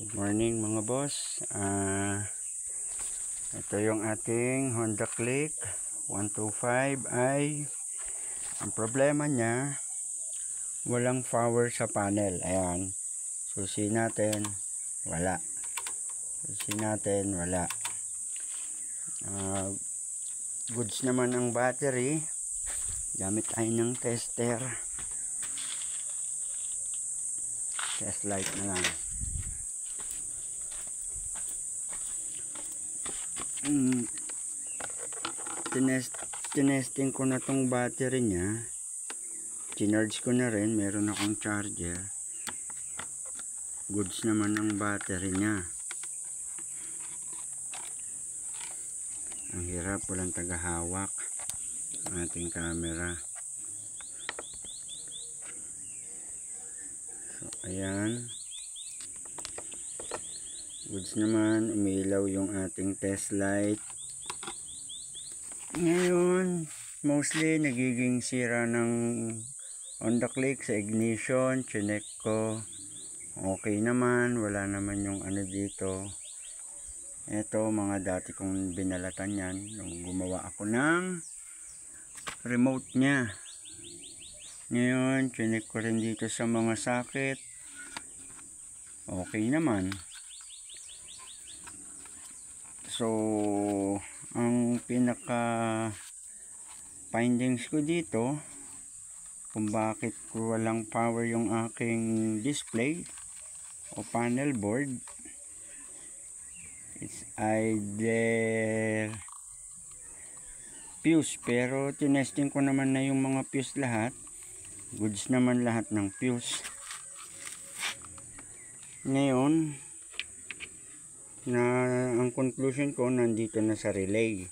Good morning mga boss. Ito yung ating Honda Click 125 ay ang problema niya walang power sa panel. Ayan, susi natin, wala. Susi natin, wala. Goods naman ang battery. Gamit tayo ng tester. Test light na lang. Tinesting ko na tong battery nya. Chinarge ko na rin. Meron akong charger. Goods naman ang battery nya. Ang hirap, walang tagahawak ang ating camera. So ayan, goods naman, umilaw yung ating test light. Ngayon, mostly nagiging sira ng Honda Click sa ignition. Chinek ko, okay naman, wala naman yung ano dito. Ito, mga dati kong binalatan yan nung gumawa ako ng remote nya. Ngayon, chinek ko rin dito sa mga socket, okay naman. So ang pinaka findings ko dito kung bakit walang power yung aking display o panel board, it's either fuse. Pero tinesting ko naman na yung mga fuse lahat, goods naman lahat ng fuse. Ngayon ang conclusion ko nandito na sa relay.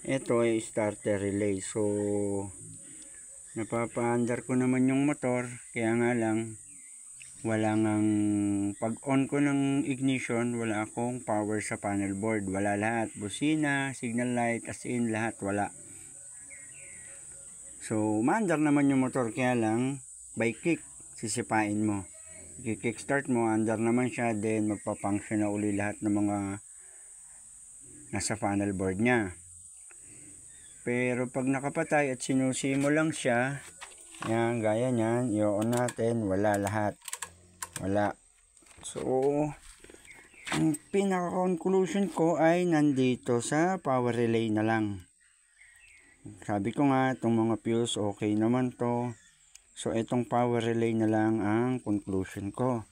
Ito ay starter relay. So napapaandar ko naman yung motor, kaya nga lang wala ngang pag on ko ng ignition, wala akong power sa panel board. Wala lahat, busina, signal light, as in lahat wala. So maandar naman yung motor, kaya lang by kick sisipain mo. I-kickstart mo, andar naman siya, then magpa-function na uli lahat ng mga nasa panel board nya. Pero pag nakapatay at sinusi mo lang siya, yan, gaya nyan, i-on natin, wala lahat. Wala. So ang pinaka-conclusion ko ay nandito sa power relay na lang. Sabi ko nga, itong mga fuse okay naman to. So itong power relay na lang ang conclusion ko.